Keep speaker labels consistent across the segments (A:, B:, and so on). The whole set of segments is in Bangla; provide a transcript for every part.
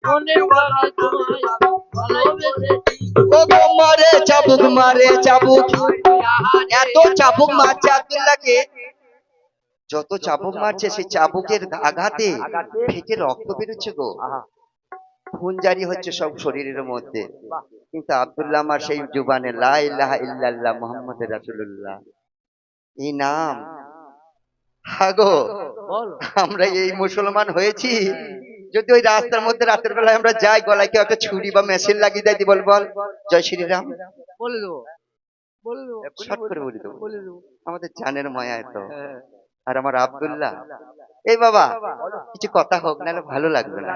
A: মনের বেলা তোমায় ভালোবেসেছি।
B: ও গো মারে চাবুক এত চাবুক মারছে আব্দুল্লাহকে, যত চাবুক মারছে সেই চাবুকের আঘাতে ফেটে রক্ত বেরোচ্ছে গো, খুন জারি হচ্ছে সব শরীরের মধ্যে। কিন্তু আব্দুল্লাহ আমার সেই জুবানে লা ইলাহা ইল্লাল্লাহ মুহাম্মাদুর রাসূলুল্লাহ এই নাম। হাগো
A: বলো।
B: আমরা এই মুসলমান হয়েছি, যদি ওই রাস্তার মধ্যে রাতের বেলায় আমরা যাই, গলায় কেউ একটা ছুরি বা মেশিন লাগিয়ে দেয়, বল বল জয় শ্রীরাম,
A: বলে দেবো, বলে দেবো,
B: শর্ট করে বলে দেবো।
A: বলে দেবো।
B: আমাদের জানের মায়ায় তো।
A: হ্যাঁ।
B: আর আমার আব্দুল্লাহ, এই বাবা কিছু কথা হোক, নাহলে ভালো লাগবে না।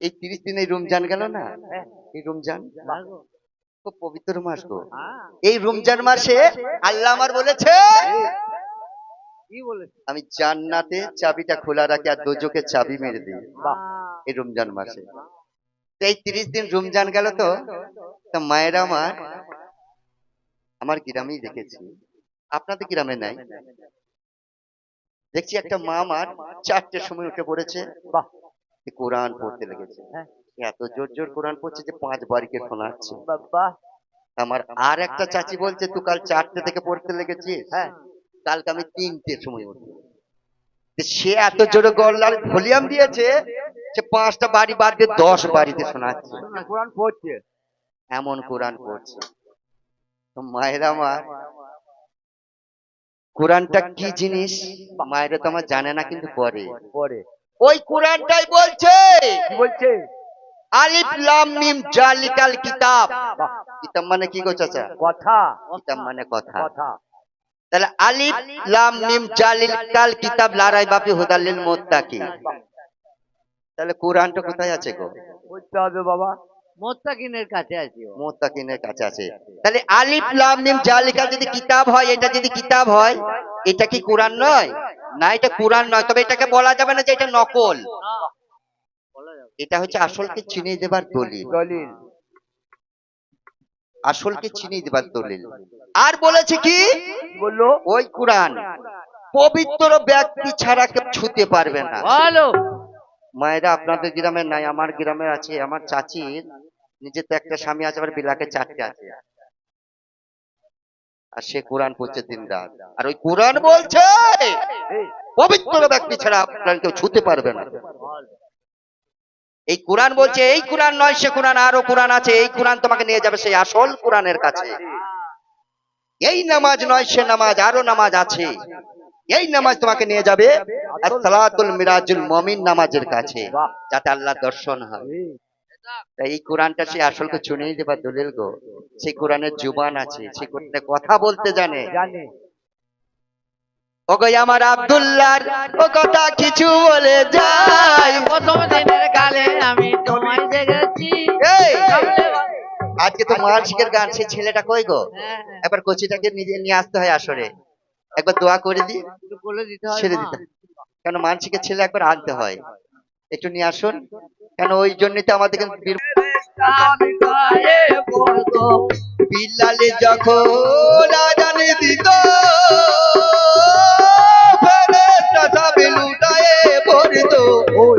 B: এই 30 দিন এই রমজান গেল না, এই রমজান খুব পবিত্র মাস গো। এই রমজান মাসে আল্লাহ আমার বলেছে
A: কি বলেছে?
B: আমি জান্নাতে চাবিটা খোলা রাখি আর দোজখের চাবি মেরে দিই এই রমজান মাসে। তো এই 30 দিন রমজান গেল তো, তা মায়েরা আমার গ্রামেই দেখেছি, আপনাদের গ্রামে নাই, দেখছি একটা মা আমার 4টের সময় উঠে পড়েছে, কোরআন পড়তে লেগেছে। এত জোর জোর কোরআন পড়ছে যে 5 বারকে শোনাচ্ছে।
A: বাবা,
B: আমার আর একটা চাচি বলছে তুই কাল 4টে থেকে পড়তে লেগেছিস, কালকে আমি 3টের সময় উঠবো। সে এত জোরে গলার ভলিউম দিয়েছে, সে 5টা বাড়ি বাদ দিয়ে 10 বাড়িতে শোনাচ্ছে,
A: কোরআন পড়ছে।
B: এমন কোরআন পড়ছে। তো মায়েরা আমার, কোরআনটা কি জিনিস মায়েরা তো আমার জানে না, কিন্তু পড়ে।
A: পড়ে।
B: ওই কোরআনটাই বলছে
A: কি বলছে?
B: আলিফ লাম মিম জালিকাল কিতাব। কিতাব মানে কি গো চাচা?
A: কথা।
B: কিতাব মানে কথা।
A: কথা।
B: তাহলে আলিফ লাম মিম জালিকাল কিতাব লা রাইবা ফি হুদাল লিল মুত্তাকিন। তাহলে কোরআনটা কোথায় আছে গো?
A: বুঝতে হবে বাবা, মুত্তাকিনের কাছে আছে।
B: মুত্তাকিনের কাছে আছে। তাহলে আলিফ লাম মিম জালিকাল যদি কিতাব হয়, এটা যদি কিতাব হয়, এটা কি কোরআন নয়? না, এটা কোরআন নয়। তবে এটাকে বলা যাবে না যে এটা নকল, এটা হচ্ছে আসলকে চিনিয়ে দেবার দলিল।
A: দলিল।
B: আসলকে চিনিয়ে দেবার দলিল। আর বলেছে কি
A: বললো?
B: ওই কোরআন পবিত্র ব্যক্তি ছাড়া কেউ ছুঁতে পারবে না।
A: বলো।
B: মায়েরা আপনাদের গ্রামে নাই, আমার গ্রামে আছে। আমার চাচির নিজের তো একটা স্বামী আছে, আবার বিলাকে 4টে আছে, আর সে কোরআন পড়ছে দিন রাত। আর ওই কোরআন বলছে পবিত্র ব্যক্তি ছাড়া আপনার কেউ ছুঁতে পারবে না। এই কোরআন বলছে এই কোরআন নয় সে কোরআন, আরো কোরআন আছে, এই কোরআন তোমাকে নিয়ে যাবে সেই আসল কোরআনের কাছে। এই নামাজ নয় সে নামাজ, আরো নামাজ আছে, এই নামাজ তোমাকে নিয়ে যাবে সালাতুল মিরাজুল মুমিন নামাজের কাছে, যাতে আল্লাহ দর্শন হয়। তাই এই কোরআনটা সেই আসলকে চিনিয়ে দেবার দলিল গো। সেই কোরআনের জুবান আছে, সেই কোরআনে কথা বলতে জানে। ওগো আমার আব্দুল্লাহর ও কথা কিছু বলে যাই,
A: প্রথম দিনের গালে আমি তোমায় দেখেছি।
B: এই আজকে তো মানসিকের গান, সেই ছেলেটা কই গো? একবার কোচিটাকে নিজে নিয়ে আসতে হয় আসরে, একবার দোয়া করে দি,
A: বলে দিতে হয়
B: ছেড়ে দিতে, কেন মানসিকের ছেলে একবার আনতে হয়, একটু নিয়ে আসুন। কেন ওই জন্যই তো আমাদেরকে বিল্লালে যখন আজানে দিত ফেরেশতা সবে লুটায়ে পড়তো,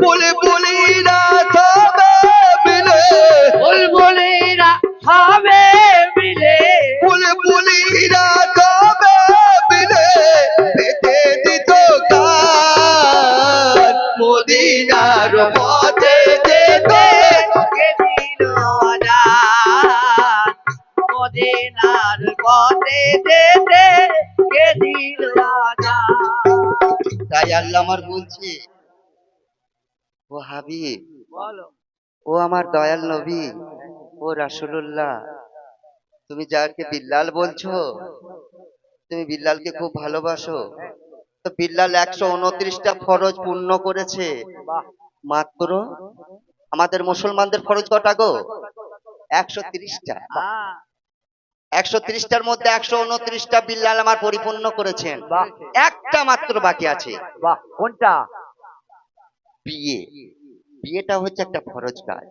B: বলে বলিরা সবে মিলে,
A: বুলবুলিরা হবে মিলে,
B: বলে বলিরা সবে মিলে পেতে দিত গান মদিনার পথে যেতে।
A: কে দিল আজান মদিনার পথে যেতে, কে দিল আজান।
B: তাই আল্লাহ আমার বলছে ও হাবিব,
A: বলো।
B: ও আমার দয়াল নবী, ও রাসূলুল্লাহ, তুমি যাকে বিল্লাল বলছো, তুমি বিল্লালকে খুব ভালোবাসো। তো বিল্লাল 129টা ফরজ পূর্ণ করেছে মাত্র। আমাদের মুসলমানদের ফরজ কটা গো? 130টা। 130টার মধ্যে 129টা বিল্লাল আমার পরিপূর্ণ করেছেন, একটা মাত্র বাকি আছে।
A: বাহ, কোনটা?
B: বিয়ে। বিয়েটা হচ্ছে একটা ফরজ কাজ।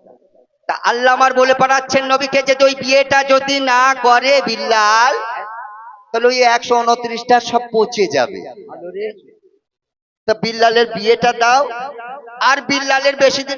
B: তা আল্লাহ আমার বলে পাঠাচ্ছেন নবীকে যে ওই বিয়েটা যদি না করে বিল্লাল, তাহলে ওই 129টা সব পচে যাবে। তা বিল্লালের বিয়েটা দাও, আর বিল্লালের বেশি দিন